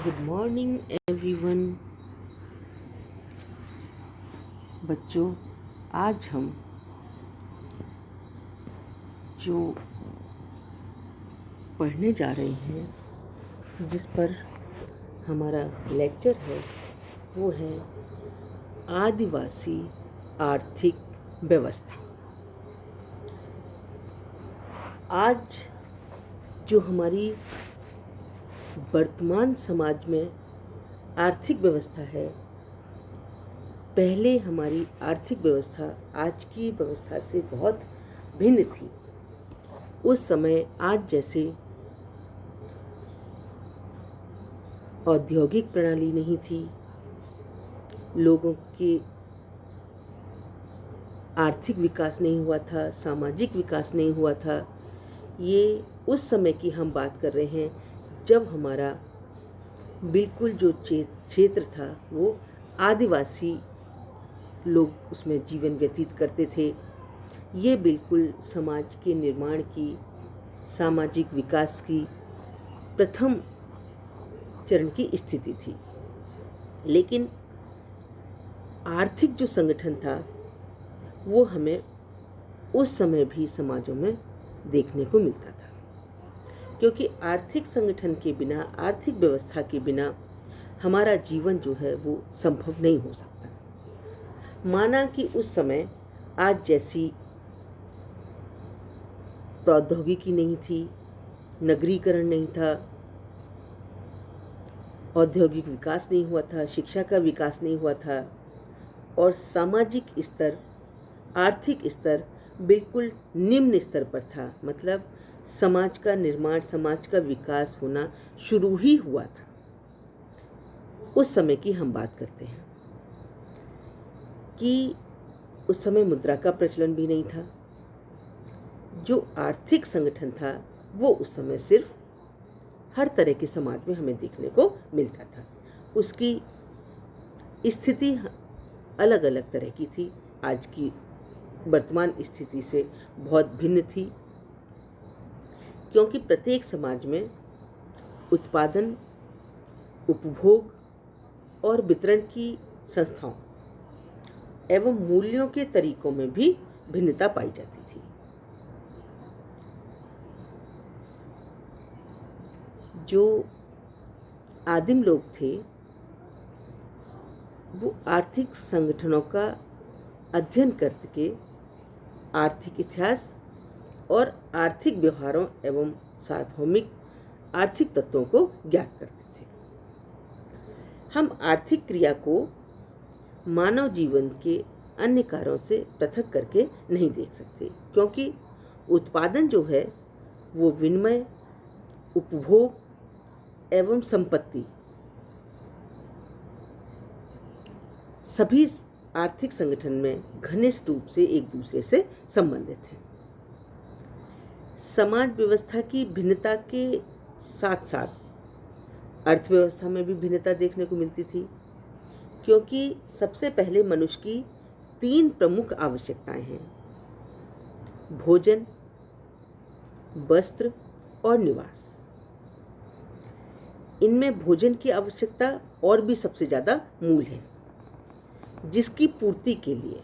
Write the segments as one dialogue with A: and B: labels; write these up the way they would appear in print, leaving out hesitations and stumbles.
A: Good morning everyone. बच्चों, आज हम जो पढ़ने जा रहे हैं, जिस पर हमारा लेक्चर है, वो है आदिवासी आर्थिक व्यवस्था। आज जो हमारी वर्तमान समाज में आर्थिक व्यवस्था है, पहले हमारी आर्थिक व्यवस्था आज की व्यवस्था से बहुत भिन्न थी। उस समय आज जैसे औद्योगिक प्रणाली नहीं थी, लोगों के आर्थिक विकास नहीं हुआ था, सामाजिक विकास नहीं हुआ था। ये उस समय की हम बात कर रहे हैं जब हमारा बिल्कुल जो क्षेत्र था वो आदिवासी लोग उसमें जीवन व्यतीत करते थे। ये बिल्कुल समाज के निर्माण की, सामाजिक विकास की प्रथम चरण की स्थिति थी। लेकिन आर्थिक जो संगठन था वो हमें उस समय भी समाजों में देखने को मिलता था, क्योंकि आर्थिक संगठन के बिना, आर्थिक व्यवस्था के बिना हमारा जीवन जो है वो संभव नहीं हो सकता। माना कि उस समय आज जैसी प्रौद्योगिकी नहीं थी, नगरीकरण नहीं था, औद्योगिक विकास नहीं हुआ था, शिक्षा का विकास नहीं हुआ था, और सामाजिक स्तर, आर्थिक स्तर बिल्कुल निम्न स्तर पर था। मतलब समाज का निर्माण, समाज का विकास होना शुरू ही हुआ था। उस समय की हम बात करते हैं कि उस समय मुद्रा का प्रचलन भी नहीं था। जो आर्थिक संगठन था वो उस समय सिर्फ हर तरह के समाज में हमें देखने को मिलता था। उसकी स्थिति अलग अलग तरह की थी, आज की वर्तमान स्थिति से बहुत भिन्न थी, क्योंकि प्रत्येक समाज में उत्पादन, उपभोग और वितरण की संस्थाओं एवं मूल्यों के तरीकों में भी भिन्नता पाई जाती थी। जो आदिम लोग थे वो आर्थिक संगठनों का अध्ययन करके आर्थिक इतिहास और आर्थिक व्यवहारों एवं सार्वभौमिक आर्थिक तत्वों को ज्ञात करते थे। हम आर्थिक क्रिया को मानव जीवन के अन्य कार्यों से पृथक करके नहीं देख सकते, क्योंकि उत्पादन जो है वो विनिमय, उपभोग एवं संपत्ति सभी आर्थिक संगठन में घनिष्ठ रूप से एक दूसरे से संबंधित हैं। समाज व्यवस्था की भिन्नता के साथ साथ अर्थव्यवस्था में भी भिन्नता देखने को मिलती थी, क्योंकि सबसे पहले मनुष्य की 3 प्रमुख आवश्यकताएं हैं: भोजन, वस्त्र और निवास। इनमें भोजन की आवश्यकता और भी सबसे ज़्यादा मूल है, जिसकी पूर्ति के लिए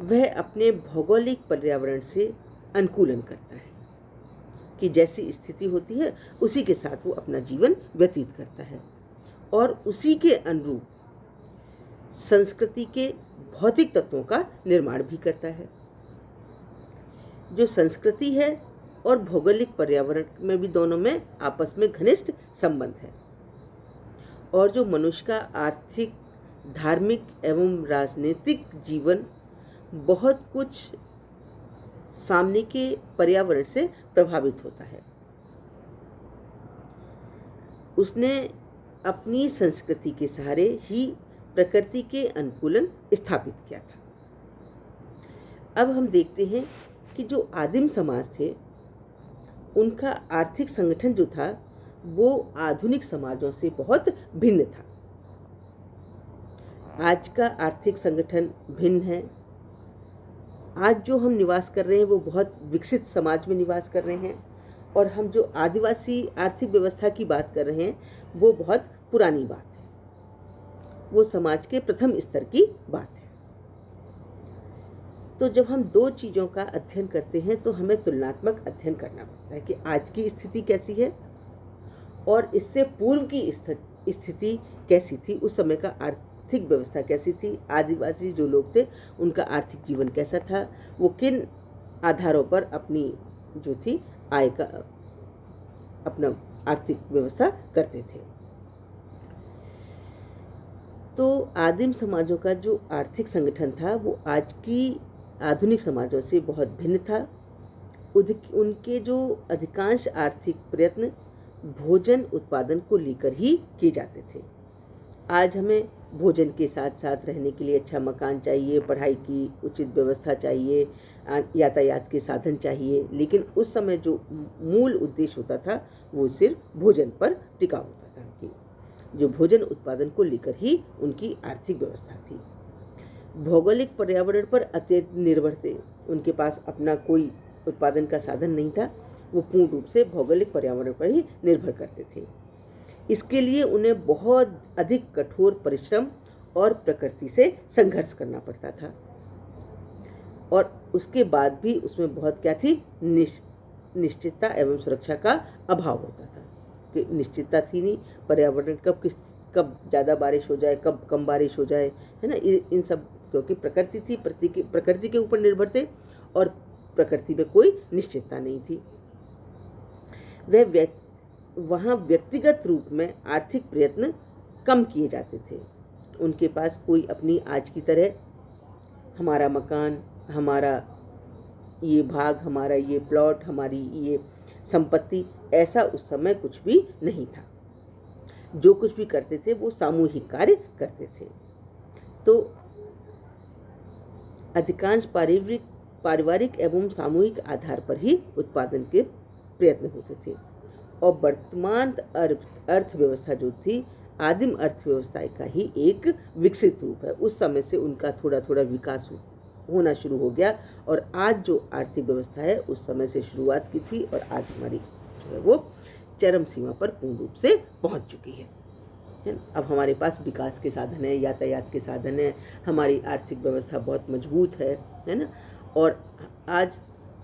A: वह अपने भौगोलिक पर्यावरण से अनुकूलन करता है कि जैसी स्थिति होती है उसी के साथ वो अपना जीवन व्यतीत करता है, और उसी के अनुरूप संस्कृति के भौतिक तत्वों का निर्माण भी करता है। जो संस्कृति है और भौगोलिक पर्यावरण में भी, दोनों में आपस में घनिष्ठ संबंध है, और जो मनुष्य का आर्थिक, धार्मिक एवं राजनीतिक जीवन बहुत कुछ सामने के पर्यावरण से प्रभावित होता है। उसने अपनी संस्कृति के सहारे ही प्रकृति के अनुकूलन स्थापित किया था। अब हम देखते हैं कि जो आदिम समाज थे उनका आर्थिक संगठन जो था वो आधुनिक समाजों से बहुत भिन्न था। आज का आर्थिक संगठन भिन्न है। आज जो हम निवास कर रहे हैं वो बहुत विकसित समाज में निवास कर रहे हैं, और हम जो आदिवासी आर्थिक व्यवस्था की बात कर रहे हैं वो बहुत पुरानी बात है, वो समाज के प्रथम स्तर की बात है। तो जब हम दो चीज़ों का अध्ययन करते हैं तो हमें तुलनात्मक अध्ययन करना पड़ता है कि आज की स्थिति कैसी है और इससे पूर्व की स्थिति कैसी थी, उस समय का आर्थिक व्यवस्था कैसी थी, आदिवासी जो लोग थे उनका आर्थिक जीवन कैसा था, वो किन आधारों पर अपनी जो थी आय का अपना आर्थिक व्यवस्था करते थे। तो आदिम समाजों का जो आर्थिक संगठन था वो आज की आधुनिक समाजों से बहुत भिन्न था। उनके जो अधिकांश आर्थिक प्रयत्न भोजन उत्पादन को लेकर ही किए जाते थे। आज हमें भोजन के साथ साथ रहने के लिए अच्छा मकान चाहिए, पढ़ाई की उचित व्यवस्था चाहिए, यातायात के साधन चाहिए, लेकिन उस समय जो मूल उद्देश्य होता था वो सिर्फ भोजन पर टिका होता था कि जो भोजन उत्पादन को लेकर ही उनकी आर्थिक व्यवस्था थी। भौगोलिक पर्यावरण पर अत्यधिक निर्भर थे, उनके पास अपना कोई उत्पादन का साधन नहीं था, वो पूर्ण रूप से भौगोलिक पर्यावरण पर ही निर्भर करते थे। इसके लिए उन्हें बहुत अधिक कठोर परिश्रम और प्रकृति से संघर्ष करना पड़ता था और उसके बाद भी उसमें बहुत क्या थी, निश्चितता एवं सुरक्षा का अभाव होता था कि निश्चितता थी नहीं, पर्यावरण कब ज़्यादा बारिश हो जाए, कब कम बारिश हो जाए, है ना, इन सब, क्योंकि प्रकृति थी, प्रकृति के ऊपर निर्भर थे और प्रकृति में कोई निश्चितता नहीं थी। वहाँ व्यक्तिगत रूप में आर्थिक प्रयत्न कम किए जाते थे। उनके पास कोई अपनी आज की तरह हमारा मकान, हमारा ये भाग, हमारा ये प्लॉट, हमारी ये संपत्ति, ऐसा उस समय कुछ भी नहीं था। जो कुछ भी करते थे वो सामूहिक कार्य करते थे। तो अधिकांश पारिवारिक एवं सामूहिक आधार पर ही उत्पादन के प्रयत्न होते थे और वर्तमान अर्थव्यवस्था जो थी आदिम अर्थव्यवस्था का ही एक विकसित रूप है। उस समय से उनका थोड़ा थोड़ा विकास होना शुरू हो गया और आज जो आर्थिक व्यवस्था है उस समय से शुरुआत की थी और आज हमारी जो है वो चरम सीमा पर पूर्ण रूप से पहुंच चुकी है ना। अब हमारे पास विकास के साधन है, यातायात के साधन है, हमारी आर्थिक व्यवस्था बहुत मजबूत है ना। और आज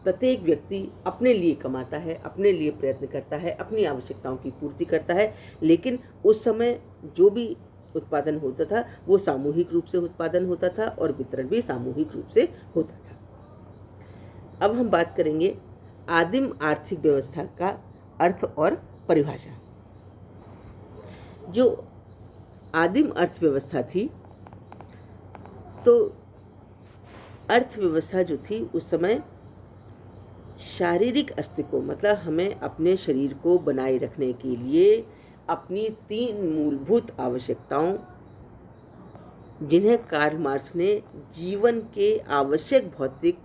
A: प्रत्येक व्यक्ति अपने लिए कमाता है, अपने लिए प्रयत्न करता है, अपनी आवश्यकताओं की पूर्ति करता है, लेकिन उस समय जो भी उत्पादन होता था वो सामूहिक रूप से उत्पादन होता था और वितरण भी सामूहिक रूप से होता था। अब हम बात करेंगे आदिम आर्थिक व्यवस्था का अर्थ और परिभाषा। जो आदिम अर्थव्यवस्था थी, तो अर्थव्यवस्था जो थी उस समय शारीरिक अस्तित्व, मतलब हमें अपने शरीर को बनाए रखने के लिए अपनी 3 मूलभूत आवश्यकताओं, जिन्हें कार्ल मार्क्स ने जीवन के आवश्यक भौतिक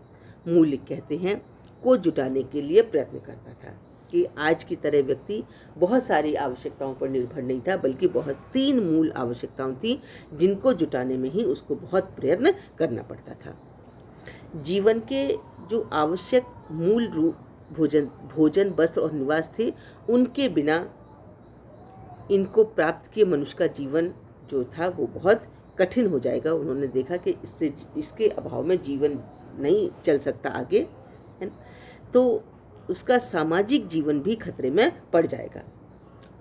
A: मूल्य कहते हैं, को जुटाने के लिए प्रयत्न करता था। कि आज की तरह व्यक्ति बहुत सारी आवश्यकताओं पर निर्भर नहीं था, बल्कि बहुत 3 मूल आवश्यकताएं थी जिनको जुटाने में ही उसको बहुत प्रयत्न करना पड़ता था। जीवन के जो आवश्यक मूल रूप भोजन, वस्त्र और निवास थे, उनके बिना इनको प्राप्त किए मनुष्य का जीवन जो था वो बहुत कठिन हो जाएगा। उन्होंने देखा कि इसके अभाव में जीवन नहीं चल सकता आगे, है ना। तो उसका सामाजिक जीवन भी खतरे में पड़ जाएगा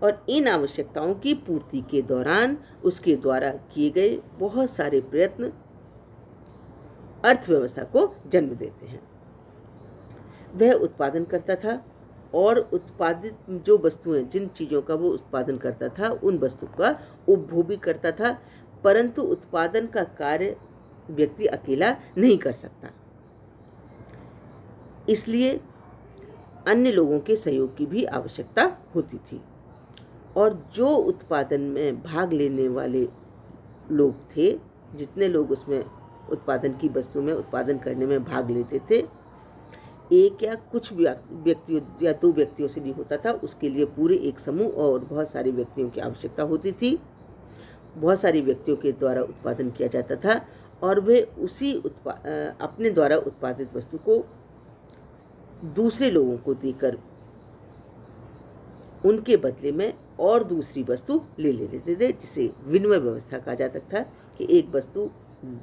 A: और इन आवश्यकताओं की पूर्ति के दौरान उसके द्वारा किए गए बहुत सारे प्रयत्न अर्थव्यवस्था को जन्म देते हैं। वह उत्पादन करता था और उत्पादित जो वस्तुएं, जिन चीज़ों का वो उत्पादन करता था, उन वस्तु का उपभोग भी करता था, परंतु उत्पादन का कार्य व्यक्ति अकेला नहीं कर सकता, इसलिए अन्य लोगों के सहयोग की भी आवश्यकता होती थी। और जो उत्पादन में भाग लेने वाले लोग थे, जितने लोग उसमें उत्पादन की वस्तु में उत्पादन करने में भाग लेते थे, एक या कुछ व्यक्तियों या 2 व्यक्तियों से नहीं होता था, उसके लिए पूरे एक समूह और बहुत सारे व्यक्तियों की आवश्यकता होती थी। बहुत सारे व्यक्तियों के द्वारा उत्पादन किया जाता था और वे उसी अपने द्वारा उत्पादित वस्तु को दूसरे लोगों को देकर उनके बदले में और दूसरी वस्तु ले लेते थे, जिसे विनिमय व्यवस्था कहा जाता था कि एक वस्तु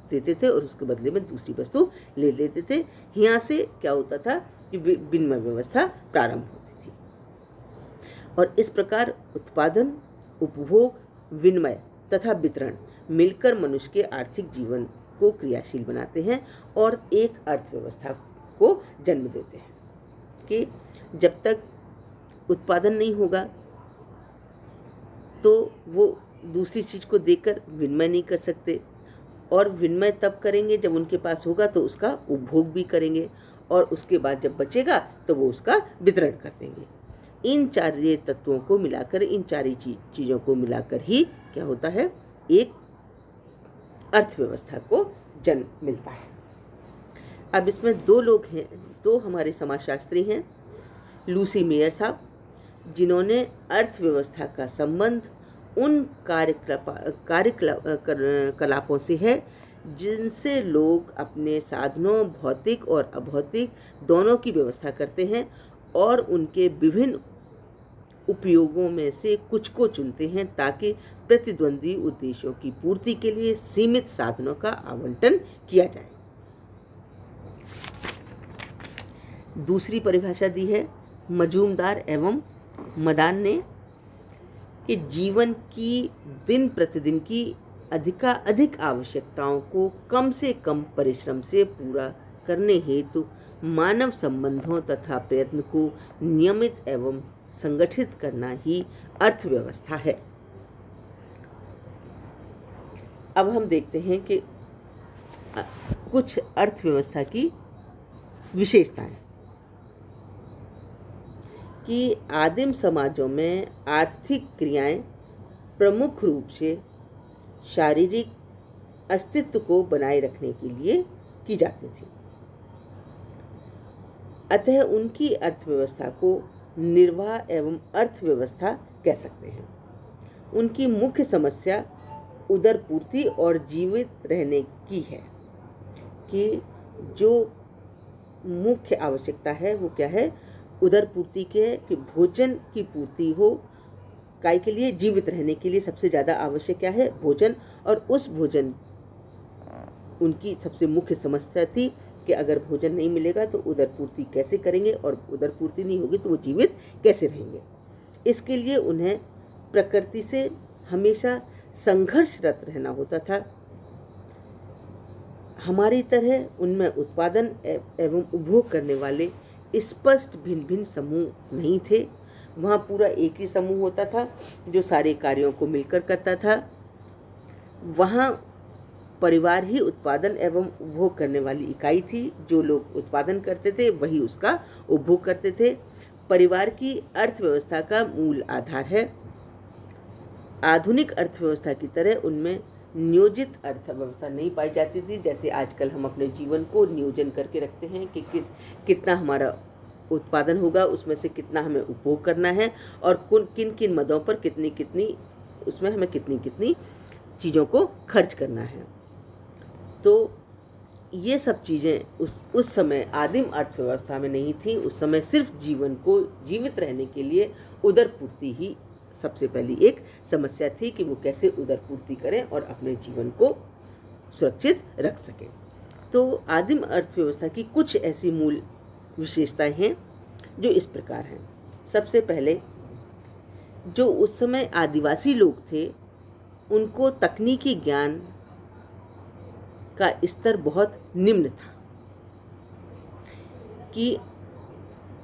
A: देते थे और उसके बदले में दूसरी वस्तु ले लेते थे। यहाँ से क्या होता था कि विनिमय व्यवस्था प्रारंभ होती थी। और इस प्रकार उत्पादन, उपभोग, विनिमय तथा वितरण मिलकर मनुष्य के आर्थिक जीवन को क्रियाशील बनाते हैं और एक अर्थव्यवस्था को जन्म देते हैं। कि जब तक उत्पादन नहीं होगा तो वो दूसरी चीज़ को देकर विनिमय नहीं कर सकते, और विनिमय तब करेंगे जब उनके पास होगा तो उसका उपभोग भी करेंगे, और उसके बाद जब बचेगा तो वो उसका वितरण कर देंगे। इन चार तत्वों को मिलाकर, इन चार चीज़ों को मिलाकर ही क्या होता है, एक अर्थव्यवस्था को जन्म मिलता है। अब इसमें दो लोग हैं, दो हमारे समाजशास्त्री हैं, लूसी मेयर साहब, जिन्होंने अर्थव्यवस्था का संबंध उन कार्यकलापों से है जिनसे लोग अपने साधनों, भौतिक और अभौतिक दोनों की व्यवस्था करते हैं और उनके विभिन्न उपयोगों में से कुछ को चुनते हैं ताकि प्रतिद्वंदी उद्देश्यों की पूर्ति के लिए सीमित साधनों का आवंटन किया जाए। दूसरी परिभाषा दी है मजूमदार एवं मदान ने कि जीवन की दिन प्रतिदिन की अधिक आवश्यकताओं को कम से कम परिश्रम से पूरा करने हेतु मानव संबंधों तथा प्रयत्न को नियमित एवं संगठित करना ही अर्थव्यवस्था है। अब हम देखते हैं कि कुछ अर्थव्यवस्था की विशेषताएं। कि आदिम समाजों में आर्थिक क्रियाएं प्रमुख रूप से शारीरिक अस्तित्व को बनाए रखने के लिए की जाती थी, अतः उनकी अर्थव्यवस्था को निर्वाह एवं अर्थव्यवस्था कह सकते हैं। उनकी मुख्य समस्या उदरपूर्ति और जीवित रहने की है। कि जो मुख्य आवश्यकता है वो क्या है, उदरपूर्ति के, कि भोजन की पूर्ति हो। काय के लिए, जीवित रहने के लिए सबसे ज़्यादा आवश्यक क्या है, भोजन। और उस भोजन, उनकी सबसे मुख्य समस्या थी कि अगर भोजन नहीं मिलेगा तो उदरपूर्ति कैसे करेंगे, और उदरपूर्ति नहीं होगी तो वो जीवित कैसे रहेंगे। इसके लिए उन्हें प्रकृति से हमेशा संघर्षरत रहना होता था। हमारी तरह उनमें उत्पादन एवं उपभोग करने वाले स्पष्ट भिन्न भिन्न समूह नहीं थे। वहाँ पूरा एक ही समूह होता था जो सारे कार्यों को मिलकर करता था। वहाँ परिवार ही उत्पादन एवं उपभोग करने वाली इकाई थी। जो लोग उत्पादन करते थे वही उसका उपभोग करते थे। परिवार की अर्थव्यवस्था का मूल आधार है। आधुनिक अर्थव्यवस्था की तरह उनमें नियोजित अर्थव्यवस्था नहीं पाई जाती थी। जैसे आजकल हम अपने जीवन को नियोजन करके रखते हैं कि कितना हमारा उत्पादन होगा, उसमें से कितना हमें उपभोग करना है, और किन किन मदों पर कितनी उसमें हमें कितनी चीज़ों को खर्च करना है। तो ये सब चीज़ें उस समय आदिम अर्थव्यवस्था में नहीं थी। उस समय सिर्फ जीवन को जीवित रहने के लिए उदरपूर्ति ही सबसे पहली एक समस्या थी कि वो कैसे उदरपूर्ति करें और अपने जीवन को सुरक्षित रख सकें। तो आदिम अर्थव्यवस्था की कुछ ऐसी मूल विशेषताएं हैं जो इस प्रकार हैं। सबसे पहले, जो उस समय आदिवासी लोग थे उनको तकनीकी ज्ञान का स्तर बहुत निम्न था। कि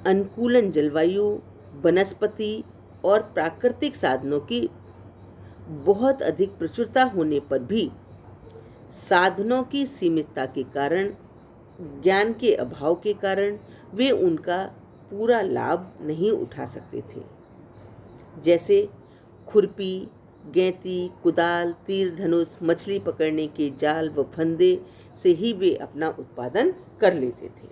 A: अनुकूलन जलवायु, वनस्पति और प्राकृतिक साधनों की बहुत अधिक प्रचुरता होने पर भी साधनों की सीमितता के कारण, ज्ञान के अभाव के कारण वे उनका पूरा लाभ नहीं उठा सकते थे। जैसे खुरपी, गैंती, कुदाल, तीर धनुष, मछली पकड़ने के जाल व फंदे से ही वे अपना उत्पादन कर लेते थे।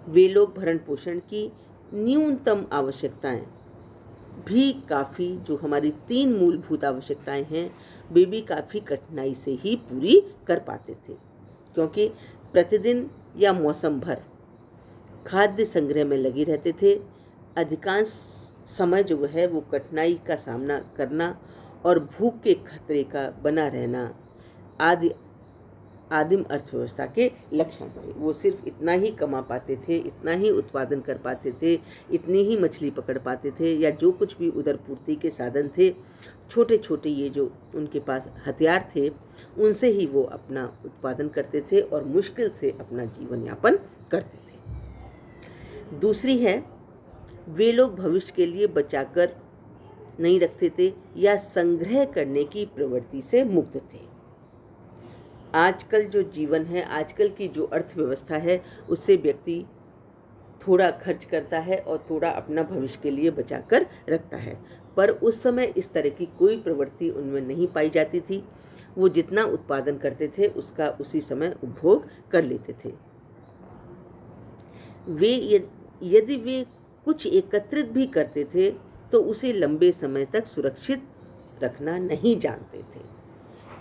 A: वे लोग भरण पोषण की न्यूनतम आवश्यकताएं भी काफ़ी, जो हमारी 3 मूलभूत आवश्यकताएं हैं, वे भी काफ़ी कठिनाई से ही पूरी कर पाते थे। क्योंकि प्रतिदिन या मौसम भर खाद्य संग्रह में लगे रहते थे। अधिकांश समय जो है वो कठिनाई का सामना करना और भूख के खतरे का बना रहना आदि आदिम अर्थव्यवस्था के लक्षण थे। वो सिर्फ इतना ही कमा पाते थे, इतना ही उत्पादन कर पाते थे, इतनी ही मछली पकड़ पाते थे, या जो कुछ भी उधर पूर्ति के साधन थे, छोटे छोटे ये जो उनके पास हथियार थे, उनसे ही वो अपना उत्पादन करते थे और मुश्किल से अपना जीवन यापन करते थे। दूसरी है, वे लोग भविष्य के लिए बचाकर नहीं रखते थे या संग्रह करने की प्रवृत्ति से मुक्त थे। आजकल जो जीवन है, आजकल की जो अर्थव्यवस्था है, उससे व्यक्ति थोड़ा खर्च करता है और थोड़ा अपना भविष्य के लिए बचा कर रखता है, पर उस समय इस तरह की कोई प्रवृत्ति उनमें नहीं पाई जाती थी। वो जितना उत्पादन करते थे उसका उसी समय उपभोग कर लेते थे। यदि वे कुछ एकत्रित भी करते थे तो उसे लंबे समय तक सुरक्षित रखना नहीं जानते थे,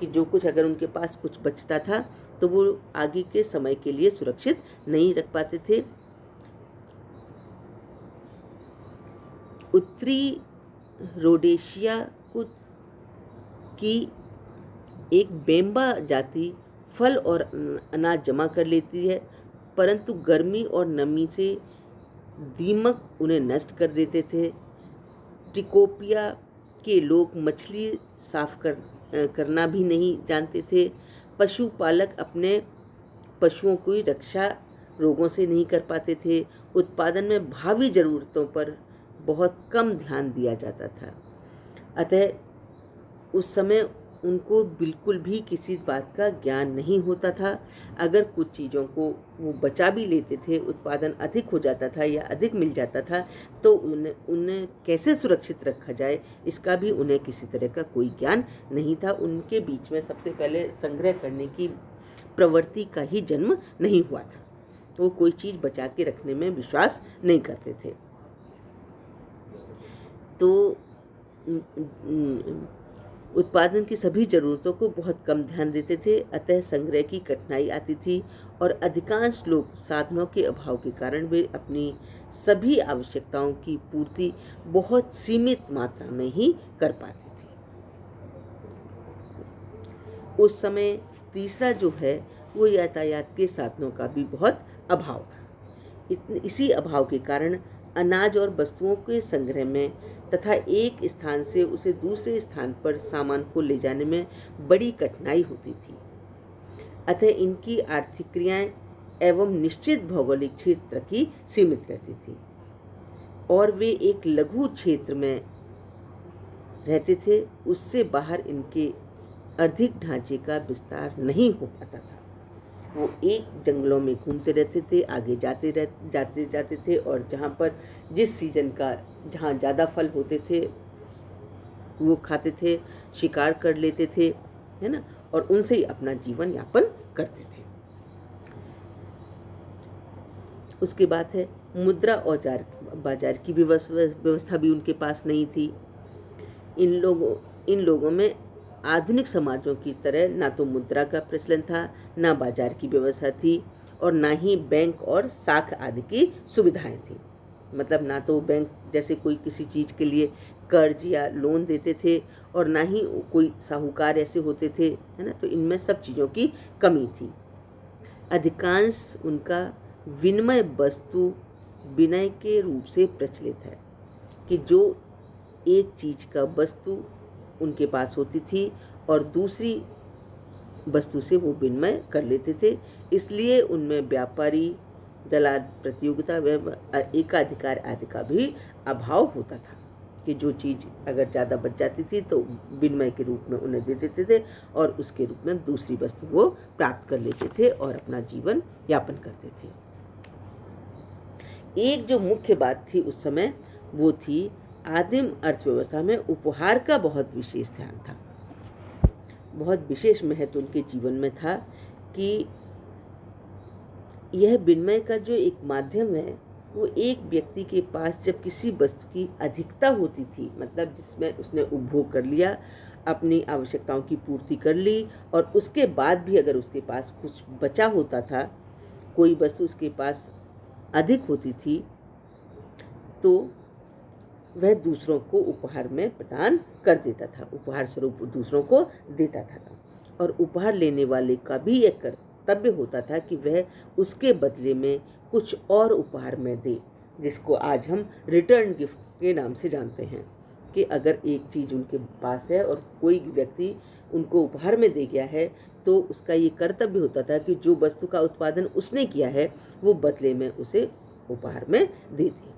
A: कि जो कुछ अगर उनके पास कुछ बचता था तो वो आगे के समय के लिए सुरक्षित नहीं रख पाते थे। उत्तरी रोडेशिया की एक बेम्बा जाति फल और अनाज जमा कर लेती है, परंतु गर्मी और नमी से दीमक उन्हें नष्ट कर देते थे। टिकोपिया के लोग मछली साफ करना भी नहीं जानते थे। पशुपालक अपने पशुओं की रक्षा रोगों से नहीं कर पाते थे। उत्पादन में भावी ज़रूरतों पर बहुत कम ध्यान दिया जाता था। अतः उस समय उनको बिल्कुल भी किसी बात का ज्ञान नहीं होता था। अगर कुछ चीज़ों को वो बचा भी लेते थे, उत्पादन अधिक हो जाता था या अधिक मिल जाता था, तो उन्हें कैसे सुरक्षित रखा जाए इसका भी उन्हें किसी तरह का कोई ज्ञान नहीं था। उनके बीच में सबसे पहले संग्रह करने की प्रवृत्ति का ही जन्म नहीं हुआ था। वो कोई चीज़ बचा के रखने में विश्वास नहीं करते थे। तो उत्पादन की सभी ज़रूरतों को बहुत कम ध्यान देते थे, अतः संग्रह की कठिनाई आती थी और अधिकांश लोग साधनों के अभाव के कारण वे अपनी सभी आवश्यकताओं की पूर्ति बहुत सीमित मात्रा में ही कर पाते थे। उस समय तीसरा जो है वो यातायात के साधनों का भी बहुत अभाव था। इसी अभाव के कारण अनाज और वस्तुओं के संग्रह में तथा एक स्थान से उसे दूसरे स्थान पर सामान को ले जाने में बड़ी कठिनाई होती थी। अतः इनकी आर्थिक क्रियाएं एवं निश्चित भौगोलिक क्षेत्र की सीमित रहती थी और वे एक लघु क्षेत्र में रहते थे। उससे बाहर इनके अधिक ढांचे का विस्तार नहीं हो पाता था। वो एक जंगलों में घूमते रहते थे, आगे जाते थे और जहाँ पर जिस सीजन का जहाँ ज़्यादा फल होते थे वो खाते थे, शिकार कर लेते थे, है ना, और उनसे ही अपना जीवन यापन करते थे। उसके बाद है मुद्रा औजार बाजार की व्यवस्था भी उनके पास नहीं थी। इन लोगों में आधुनिक समाजों की तरह ना तो मुद्रा का प्रचलन था, ना बाजार की व्यवस्था थी और ना ही बैंक और साख आदि की सुविधाएं थी। मतलब ना तो बैंक जैसे कोई किसी चीज़ के लिए कर्ज या लोन देते थे और ना ही कोई साहूकार ऐसे होते थे, है ना। तो इनमें सब चीज़ों की कमी थी। अधिकांश उनका विनिमय वस्तु विनय के रूप से प्रचलित है कि जो एक चीज़ का वस्तु उनके पास होती थी और दूसरी वस्तु से वो विनिमय कर लेते थे। इसलिए उनमें व्यापारी, दलाल प्रतियोगिता व एकाधिकार आदि का भी अभाव होता था कि जो चीज़ अगर ज़्यादा बच जाती थी तो विनिमय के रूप में उन्हें दे देते थे और उसके रूप में दूसरी वस्तु वो प्राप्त कर लेते थे और अपना जीवन यापन करते थे। एक जो मुख्य बात थी उस समय वो थी आदिम अर्थव्यवस्था में उपहार का बहुत विशेष ध्यान था। बहुत विशेष महत्व उनके जीवन में था कि यह विनिमय का जो एक माध्यम है वो एक व्यक्ति के पास जब किसी वस्तु की अधिकता होती थी, मतलब जिसमें उसने उपभोग कर लिया, अपनी आवश्यकताओं की पूर्ति कर ली और उसके बाद भी अगर उसके पास कुछ बचा होता था, कोई वस्तु उसके पास अधिक होती थी, तो वह दूसरों को उपहार में प्रदान कर देता था, उपहार स्वरूप दूसरों को देता था। और उपहार लेने वाले का भी एक कर्तव्य होता था कि वह उसके बदले में कुछ और उपहार में दे, जिसको आज हम रिटर्न गिफ्ट के नाम से जानते हैं। कि अगर एक चीज़ उनके पास है और कोई व्यक्ति उनको उपहार में दे गया है, तो उसका ये कर्तव्य होता था कि जो वस्तु का उत्पादन उसने किया है वो बदले में उसे उपहार में दे दे।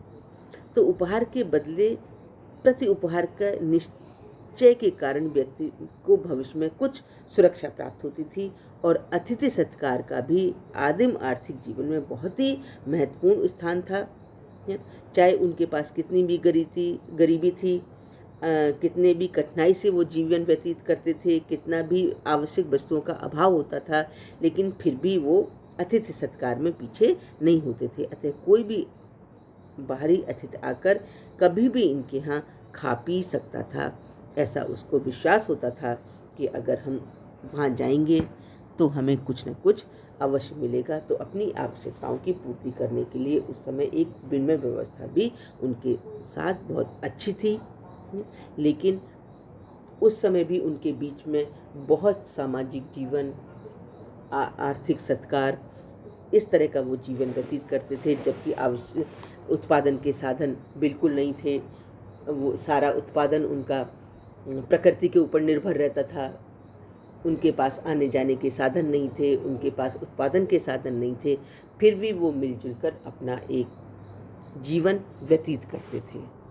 A: तो उपहार के बदले प्रति उपहार का निश्चय के कारण व्यक्ति को भविष्य में कुछ सुरक्षा प्राप्त होती थी, और अतिथि सत्कार का भी आदिम आर्थिक जीवन में बहुत ही महत्वपूर्ण स्थान था। चाहे उनके पास कितनी भी गरीबी थी, कितने भी कठिनाई से वो जीवन व्यतीत करते थे, कितना भी आवश्यक वस्तुओं का अभाव होता था, लेकिन फिर भी वो अतिथि सत्कार में पीछे नहीं होते थे। अतः कोई भी बाहरी अतिथि आकर कभी भी इनके यहाँ खा पी सकता था। ऐसा उसको विश्वास होता था कि अगर हम वहाँ जाएंगे तो हमें कुछ न कुछ अवश्य मिलेगा। तो अपनी आवश्यकताओं की पूर्ति करने के लिए उस समय एक विनिमय व्यवस्था भी उनके साथ बहुत अच्छी थी। लेकिन उस समय भी उनके बीच में बहुत सामाजिक जीवन, आर्थिक सत्कार, इस तरह का वो जीवन व्यतीत करते थे, जबकि आवश्यक उत्पादन के साधन बिल्कुल नहीं थे। वो सारा उत्पादन उनका प्रकृति के ऊपर निर्भर रहता था। उनके पास आने जाने के साधन नहीं थे, उनके पास उत्पादन के साधन नहीं थे, फिर भी वो मिलजुल कर अपना एक जीवन व्यतीत करते थे।